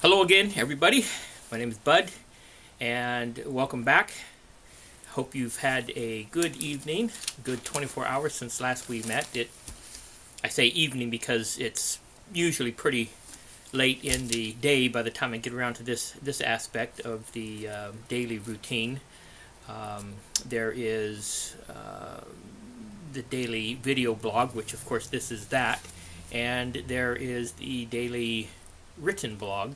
Hello again, everybody. My name is Bud, and welcome back. Hope you've had a good evening, good 24 hours since last we met. I say evening because it's usually pretty late in the day by the time I get around to this aspect of the daily routine. There is the daily video blog, which of course this is that, and there is the daily written blog,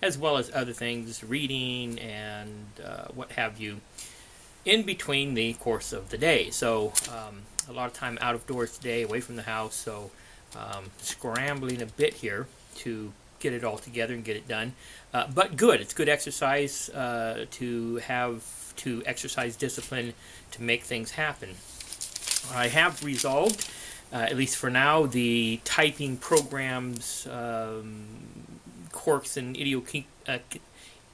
as well as other things, reading and what have you, in between the course of the day. So a lot of time out of doors today, away from the house, so scrambling a bit here to get it all together and get it done. But good, it's good exercise to exercise discipline to make things happen. I have resolved, at least for now, the typing programs, quirks and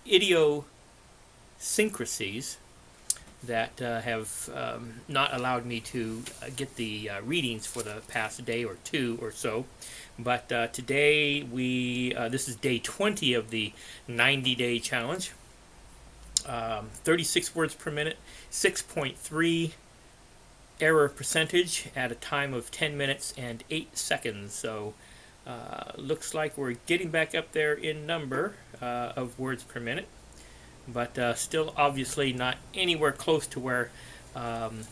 idiosyncrasies that have not allowed me to get the readings for the past day or two or so. But today this is day 20 of the 90-day challenge. 36 words per minute, 6.3 error percentage at a time of 10 minutes and 8 seconds. So looks like we're getting back up there in number of words per minute, but still obviously not anywhere close to where I'm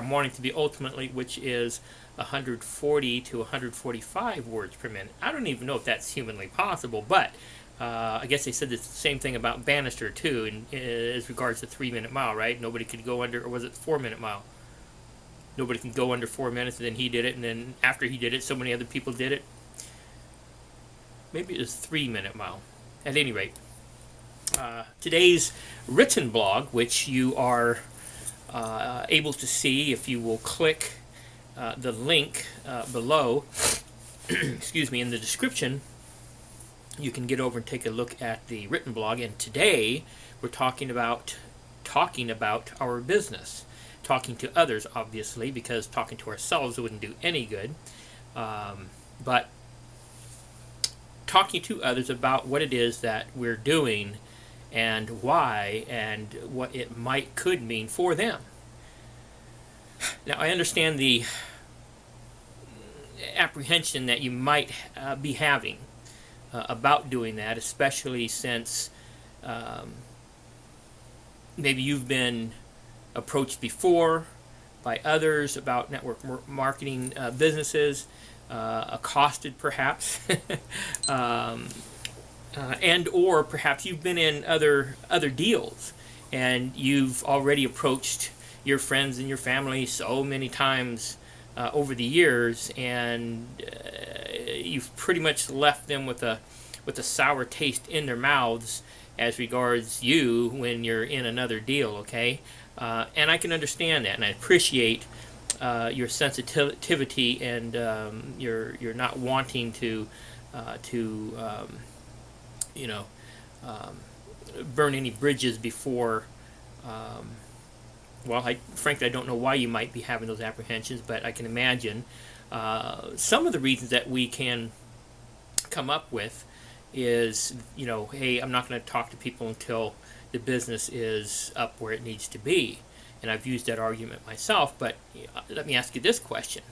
wanting to be ultimately, which is 140 to 145 words per minute. I don't even know if that's humanly possible, but I guess they said the same thing about Bannister too, as regards the 3-minute mile, right? Nobody could go under, or was it 4-minute mile? Nobody can go under 4 minutes, and then he did it, and then after he did it, so many other people did it. Maybe it was 3-minute mile. At any rate, today's written blog, which you are able to see if you will click the link below, excuse me, in the description, you can get over and take a look at the written blog. And today we're talking about our business. Talking to others, obviously, because talking to ourselves wouldn't do any good. But talking to others about what it is that we're doing and why and what it could mean for them. Now, I understand the apprehension that you might be having about doing that, especially since maybe you've been approached before by others about network marketing businesses, accosted perhaps, and or perhaps you've been in other deals and you've already approached your friends and your family so many times over the years, and you've pretty much left them with a sour taste in their mouths as regards you when you're in another deal, okay? And I can understand that, and I appreciate your sensitivity and your not wanting to burn any bridges before. Well, frankly, I don't know why you might be having those apprehensions, but I can imagine some of the reasons that we can come up with is, hey, I'm not going to talk to people until the business is up where it needs to be. And I've used that argument myself, but let me ask you this question.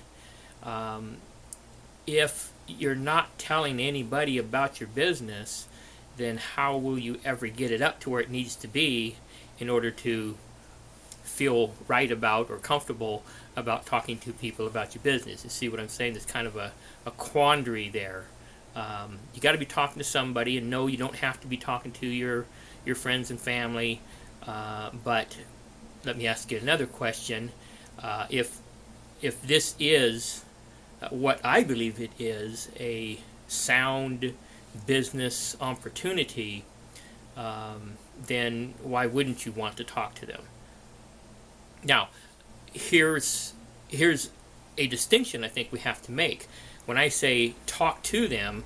If you're not telling anybody about your business, then how will you ever get it up to where it needs to be in order to feel right about or comfortable about talking to people about your business? You see what I'm saying? There's kind of a quandary there. You got to be talking to somebody, and no, you don't have to be talking to your friends and family, but let me ask you another question. If this is what I believe it is, a sound business opportunity, then why wouldn't you want to talk to them? Now, here's a distinction I think we have to make. When I say talk to them,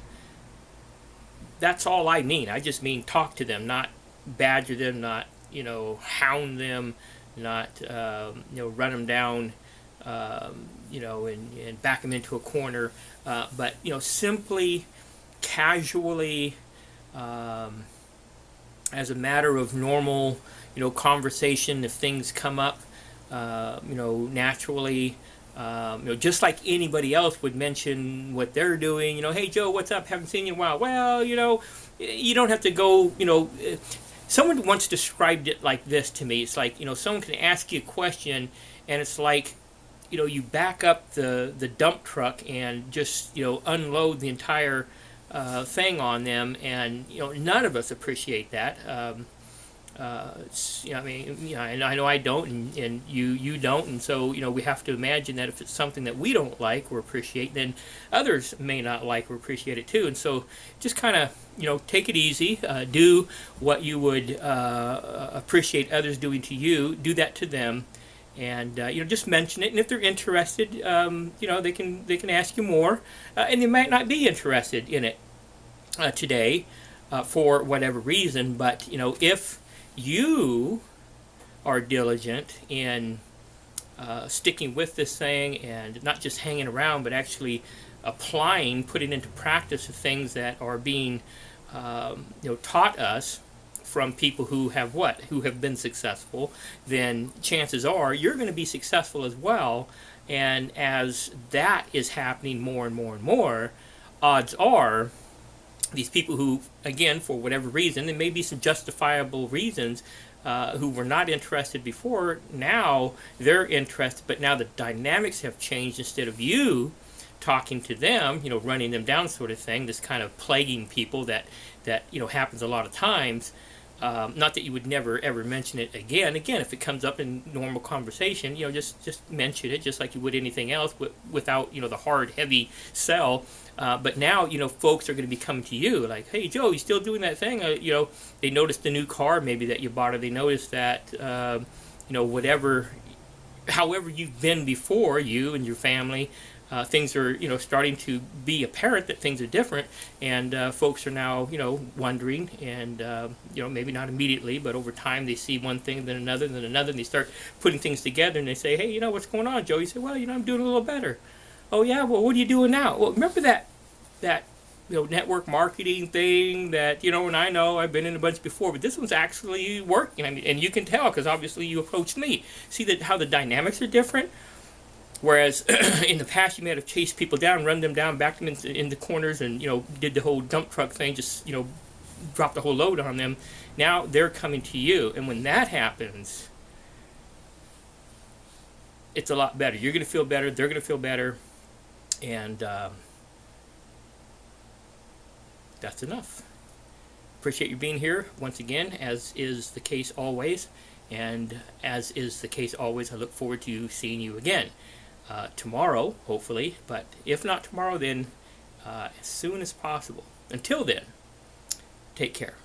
that's all I mean. I just mean talk to them, not badger them, not hound them, not run them down, and back them into a corner, but simply casually, as a matter of normal, conversation, if things come up, naturally, just like anybody else would mention what they're doing. Hey Joe, what's up? Haven't seen you in a while. Well, you don't have to go. Someone once described it like this to me. It's like, someone can ask you a question, and it's like, you back up the dump truck and just, unload the entire thing on them, and none of us appreciate that. And I know I don't, and you don't, and so we have to imagine that if it's something that we don't like or appreciate, then others may not like or appreciate it too. And so just kind of take it easy, do what you would appreciate others doing to you, do that to them, and just mention it. And if they're interested, they can ask you more, and they might not be interested in it today for whatever reason. But if you are diligent in sticking with this thing and not just hanging around, but actually applying, putting into practice the things that are being taught us from people who have been successful, then chances are you're going to be successful as well. And as that is happening more and more and more, odds are these people who, again, for whatever reason, there may be some justifiable reasons, who were not interested before, now they're interested, but now the dynamics have changed. Instead of you talking to them, running them down sort of thing, this kind of plaguing people that happens a lot of times. Not that you would never ever mention it again. Again, if it comes up in normal conversation, just mention it, just like you would anything else, without the hard, heavy sell. But now folks are going to be coming to you like, hey Joe, you still doing that thing? They noticed the new car maybe that you bought, or they noticed that whatever, however you've been before, you and your family. Things are, starting to be apparent that things are different, and folks are now, wondering, and maybe not immediately, but over time they see one thing, then another, and they start putting things together, and they say, hey, what's going on, Joe? You say, well, I'm doing a little better. Oh yeah, well, what are you doing now? Well, remember that network marketing thing that and I know I've been in a bunch before, but this one's actually working, and you can tell because obviously you approached me. See that how the dynamics are different. Whereas in the past you may have chased people down, run them down, backed them in the corners, and did the whole dump truck thing, just drop the whole load on them. Now they're coming to you, and when that happens, it's a lot better. You're going to feel better. They're going to feel better, and that's enough. Appreciate you being here once again, as is the case always, and as is the case always, I look forward to seeing you again. Tomorrow, hopefully, but if not tomorrow, then as soon as possible. Until then, take care.